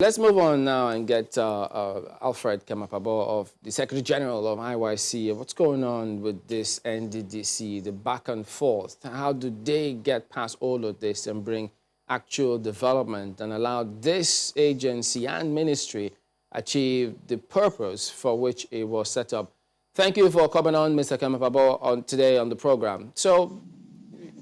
Let's move on now and get Alfred Kemapabo of the Secretary General of IYC. What's going on with this NDDC, the back and forth? How do they get past all of this and bring actual development and allow this agency and ministry achieve the purpose for which it was set up? Thank you for coming on, Mr. Kemapabo, today on the program. So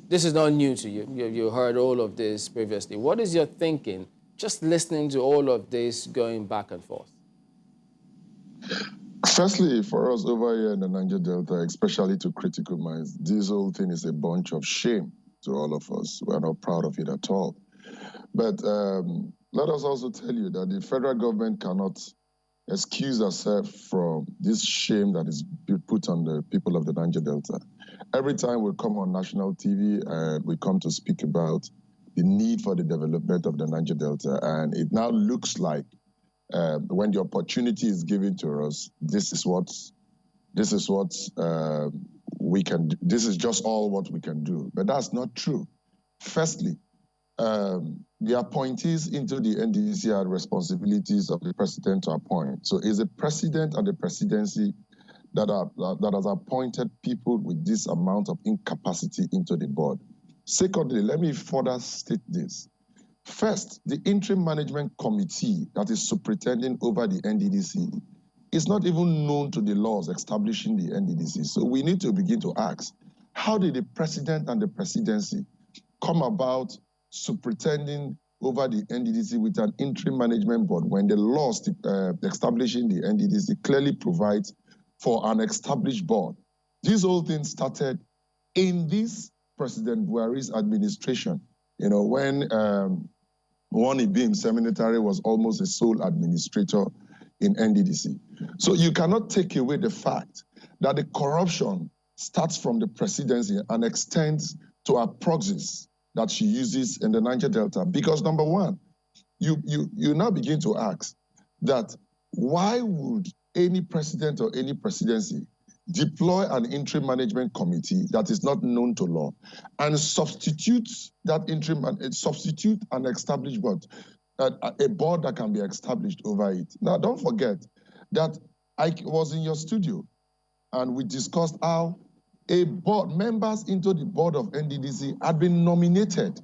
this is not new to you. You heard all of this previously. What is your thinking just listening to all of this going back and forth? Firstly, for us over here in the Niger Delta, especially to critical minds, this whole thing is a bunch of shame to all of us. We're not proud of it at all. But let us also tell you that the federal government cannot excuse herself from this shame that is put on the people of the Niger Delta. Every time we come on national TV and we come to speak about the need for the development of the Niger Delta, and it now looks like when the opportunity is given to us, this is what we can do. This is just all what we can do. But that's not true. Firstly, the appointees into the NDDC are responsibilities of the president to appoint. So it's the president and the presidency that has appointed people with this amount of incapacity into the board. Secondly, let me further state this. First, the interim management committee that is superintending over the NDDC is not even known to the laws establishing the NDDC. So we need to begin to ask, how did the president and the presidency come about superintending over the NDDC with an interim management board when the laws establishing the NDDC clearly provides for an established board? This whole thing started in this President Buhari's administration, you know, when Wani Bim Seminary was almost a sole administrator in NDDC. So you cannot take away the fact that the corruption starts from the presidency and extends to her proxies that she uses in the Niger Delta. Because number one, you now begin to ask that why would any president or any presidency deploy an interim management committee that is not known to law and substitute that substitute an established board, a board that can be established over it. Now, don't forget that I was in your studio and we discussed how members into the board of NDDC had been nominated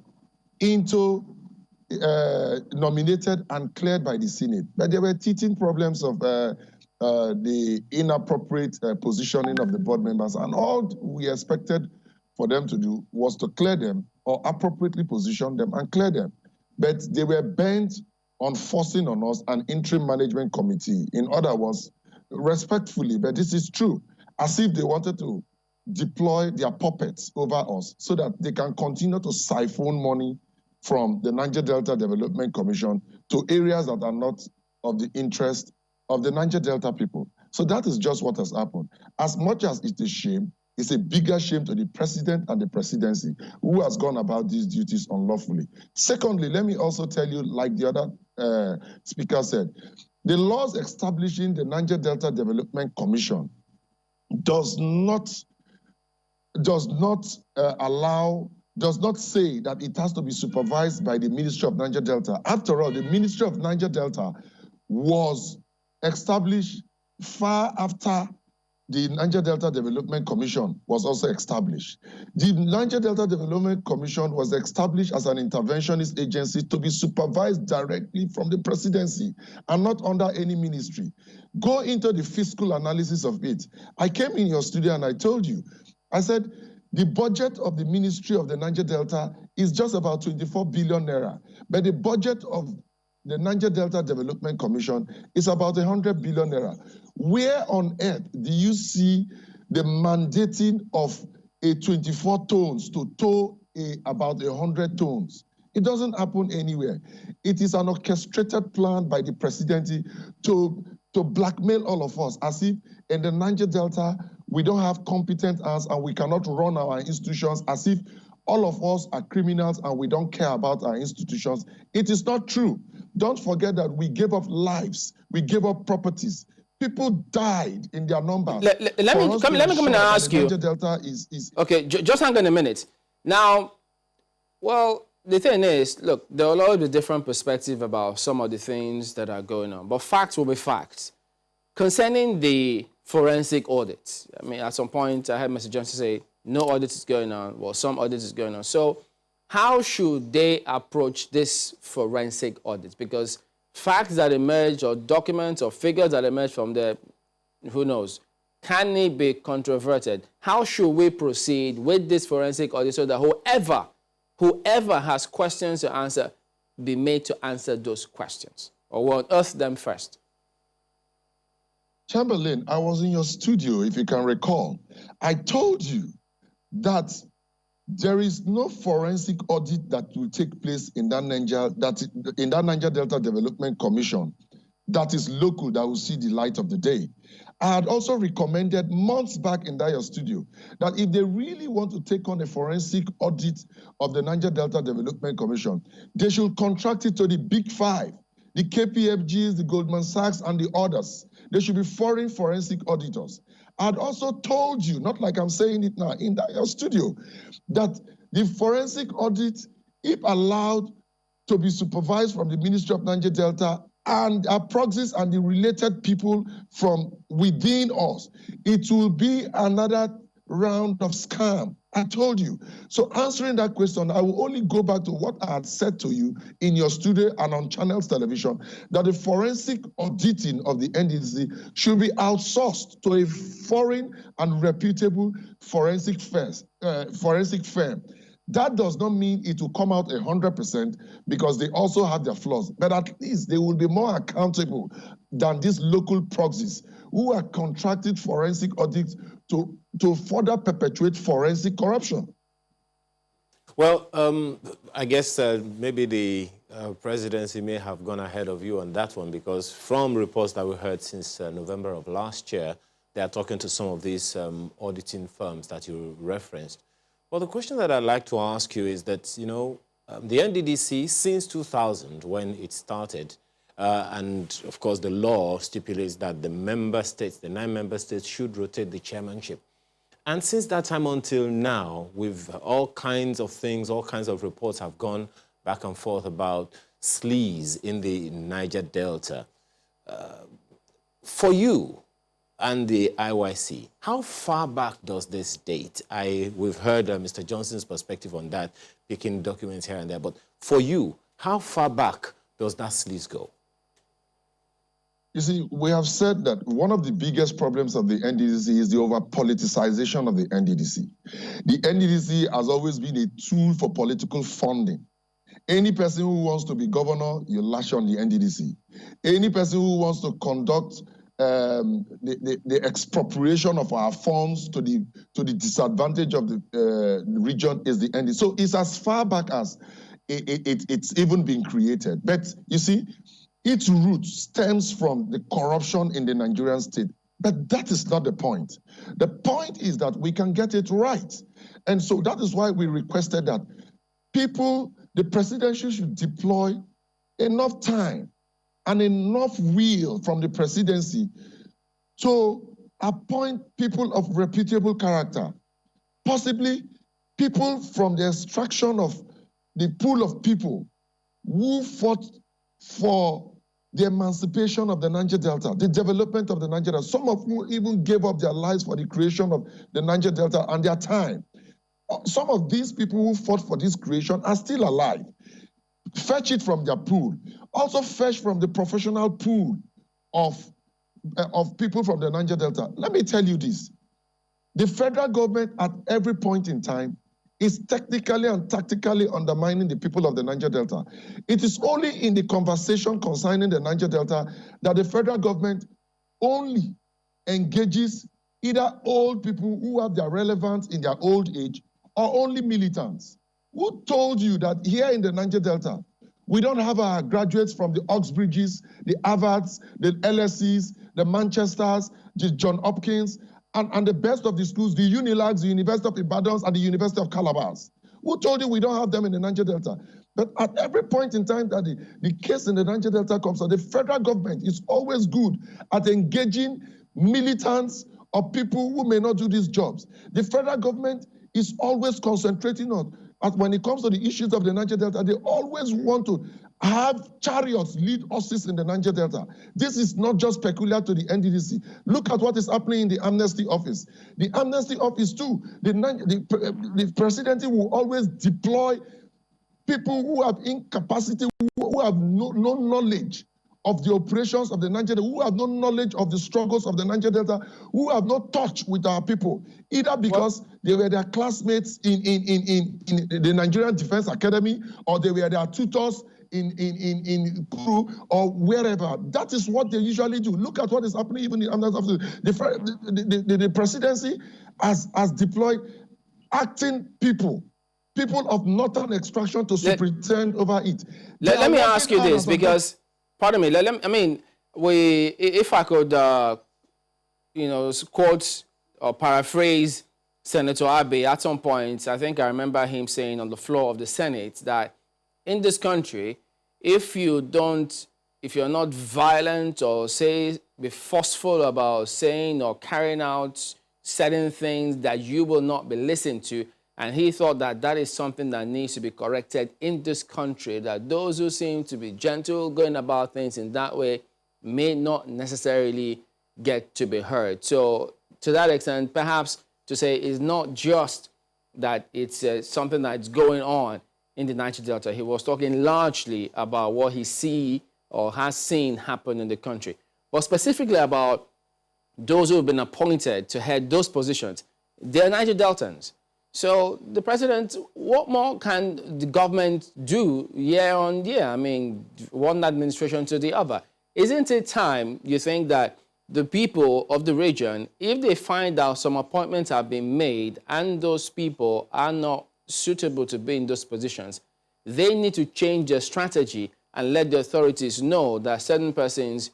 and cleared by the Senate, but there were teething problems of the inappropriate positioning of the board members, and all we expected for them to do was to clear them or appropriately position them and clear them. But they were bent on forcing on us an interim management committee. In other words, respectfully, but this is true, as if they wanted to deploy their puppets over us so that they can continue to siphon money from the Niger Delta Development Commission to areas that are not of the interest of the Niger Delta people. So that is just what has happened. As much as it's a shame, it's a bigger shame to the president and the presidency who has gone about these duties unlawfully. Secondly, let me also tell you, like the other speaker said, the laws establishing the Niger Delta Development Commission does not say that it has to be supervised by the Ministry of Niger Delta. After all, the Ministry of Niger Delta was established far after the Niger Delta Development Commission was also established. The Niger Delta Development Commission was established as an interventionist agency to be supervised directly from the presidency and not under any ministry. Go into the fiscal analysis of it. I came in your studio and I told you, I said, the budget of the Ministry of the Niger Delta is just about 24 billion naira, but the budget of the Niger Delta Development Commission is about 100 billion naira. Where on earth do you see the mandating of a 24 tons to tow about 100 tons? It doesn't happen anywhere. It is an orchestrated plan by the presidency to blackmail all of us, as if in the Niger Delta we don't have competent hands and we cannot run our institutions, as if all of us are criminals and we don't care about our institutions. It is not true. Don't forget that we gave up lives, we gave up properties. People died in their numbers. Let me come and ask you. Delta is okay, just hang on a minute. Now, well, the thing is, look, there will always be different perspective about some of the things that are going on, but facts will be facts. Concerning the forensic audits, I mean, at some point, I heard Mr. Johnson say, no audit is going on, well, some audit is going on. So how should they approach this forensic audit? Because facts that emerge or documents or figures that emerge from there, who knows, can it be controverted? How should we proceed with this forensic audit so that whoever has questions to answer be made to answer those questions? Or we'll unearth them first. Chamberlain, I was in your studio, if you can recall. I told you that there is no forensic audit that will take place in that Niger Delta Development Commission that is local, that will see the light of the day. I had also recommended months back in that your studio that if they really want to take on a forensic audit of the Niger Delta Development Commission, they should contract it to the big five, the KPFGs, the Goldman Sachs, and the others. They should be foreign forensic auditors. I had also told you, not like I'm saying it now, in that your studio, that the forensic audit, if allowed to be supervised from the Ministry of Niger Delta and our proxies and the related people from within us, it will be another round of scam. I told you. So answering that question, I will only go back to what I had said to you in your studio and on Channels Television, that the forensic auditing of the NDDC should be outsourced to a foreign and reputable forensic firm. That does not mean it will come out 100% because they also have their flaws, but at least they will be more accountable than these local proxies who are contracted forensic audits to further perpetuate forensic corruption. Well, I guess maybe the presidency may have gone ahead of you on that one, because from reports that we heard since November of last year, they are talking to some of these auditing firms that you referenced. Well, the question that I'd like to ask you is that, you know, the NDDC, since 2000, when it started, and of course the law stipulates that the member states, the 9 member states, should rotate the chairmanship. And since that time until now, with all kinds of things, all kinds of reports have gone back and forth about sleaze in the Niger Delta. For you and the IYC, how far back does this date? We've heard Mr. Johnson's perspective on that, picking documents here and there, but for you, how far back does that sleaze go? You see, we have said that one of the biggest problems of the NDDC is the over-politicization of the NDDC. The NDDC has always been a tool for political funding. Any person who wants to be governor, you lash on the NDDC. Any person who wants to conduct the expropriation of our funds to the disadvantage of the region is the NDDC. So it's as far back as it's even been created. But you see, its root stems from the corruption in the Nigerian state. But that is not the point. The point is that we can get it right. And so that is why we requested that the presidency should deploy enough time and enough will from the presidency to appoint people of reputable character, possibly people from the extraction of the pool of people who fought for the emancipation of the Niger Delta, the development of the Niger Delta, some of whom even gave up their lives for the creation of the Niger Delta and their time. Some of these people who fought for this creation are still alive. Fetch it from their pool. Also fetch from the professional pool of people from the Niger Delta. Let me tell you this. The federal government at every point in time is technically and tactically undermining the people of the Niger Delta. It is only in the conversation concerning the Niger Delta that the federal government only engages either old people who have their relevance in their old age or only militants. Who told you that here in the Niger Delta, we don't have our graduates from the Oxbridges, the Harvards, the LSEs, the Manchesters, the John Hopkins, and the best of the schools, the UNILAGs, the University of Ibadan, and the University of Calabar? Who told you we don't have them in the Niger Delta? But at every point in time that the case in the Niger Delta comes out, the federal government is always good at engaging militants or people who may not do these jobs. The federal government is always concentrating on when it comes to the issues of the Niger Delta, they always want to have chariots lead horses in the Niger Delta. This is not just peculiar to the NDDC. Look at what is happening in the Amnesty Office. The Amnesty Office too, the presidency will always deploy people who have incapacity, who have no knowledge of the operations of the Niger Delta, who have no knowledge of the struggles of the Niger Delta, who have no touch with our people, either because they were their classmates in the Nigerian Defense Academy, or they were their tutors in Kuru or wherever. That is what they usually do. Look at what is happening even in the presidency has deployed acting people of northern extraction to superintend over it. Let me ask you this, because, pardon me, if I could, quote or paraphrase Senator Abe at some point, I think I remember him saying on the floor of the Senate that in this country, if you're not violent or be forceful about saying or carrying out certain things, that you will not be listened to. And he thought that that is something that needs to be corrected in this country, that those who seem to be gentle, going about things in that way, may not necessarily get to be heard. So to that extent, perhaps to say it's not just that it's something that's going on in the Niger Delta. He was talking largely about what he see or has seen happen in the country, but specifically about those who have been appointed to head those positions. They're Niger Deltans. So the president, what more can the government do year on year? I mean, one administration to the other. Isn't it time, you think, that the people of the region, if they find out some appointments have been made and those people are not suitable to be in those positions, they need to change their strategy and let the authorities know that certain persons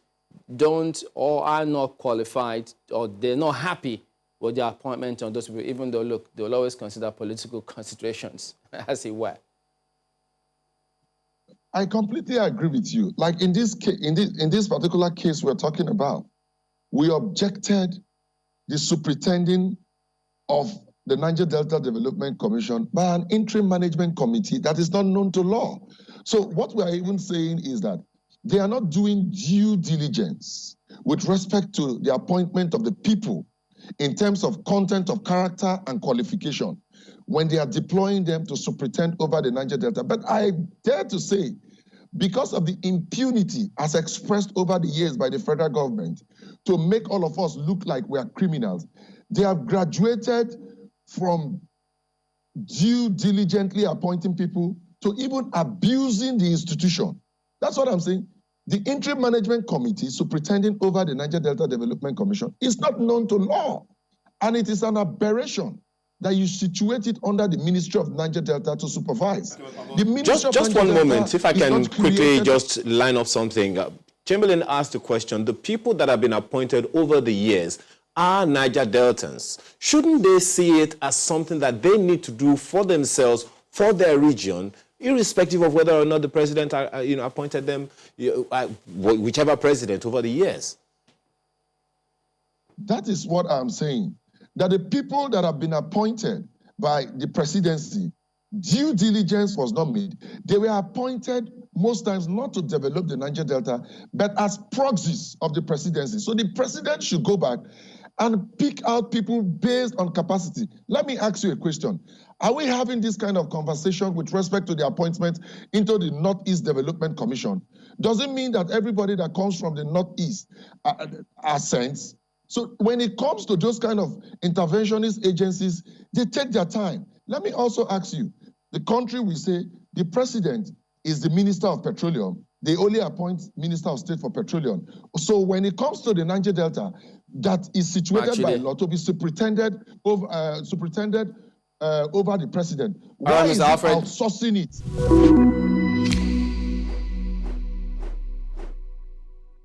don't or are not qualified, or they're not happy with their appointment on those people, even though, look, they'll always consider political considerations, as it were. I completely agree with you. Like in this particular case we're talking about, we objected the superintending of the Niger Delta Development Commission by an interim management committee that is not known to law. So what we are even saying is that they are not doing due diligence with respect to the appointment of the people in terms of content of character and qualification when they are deploying them to superintend over the Niger Delta. But I dare to say, because of the impunity as expressed over the years by the federal government to make all of us look like we are criminals, they have graduated from due diligently appointing people to even abusing the institution. That's what I'm saying. The interim management committee superintending over the Niger Delta Development Commission is not known to law. And it is an aberration that you situate it under the Ministry of Niger Delta to supervise. Just one moment, if I can quickly just line up something. Chamberlain asked the question, the people that have been appointed over the years are Niger Deltans. Shouldn't they see it as something that they need to do for themselves, for their region, irrespective of whether or not the president appointed them, whichever president over the years? That is what I'm saying. That the people that have been appointed by the presidency, due diligence was not made. They were appointed most times not to develop the Niger Delta, but as proxies of the presidency. So the president should go back and pick out people based on capacity. Let me ask you a question. Are we having this kind of conversation with respect to the appointment into the Northeast Development Commission? Does it mean that everybody that comes from the Northeast are sent? So when it comes to those kind of interventionist agencies, they take their time. Let me also ask you, the country will say the president is the Minister of Petroleum. They only appoint Minister of State for Petroleum. So when it comes to the Niger Delta, that is situated by law to be superintended over the president. Why is he outsourcing it?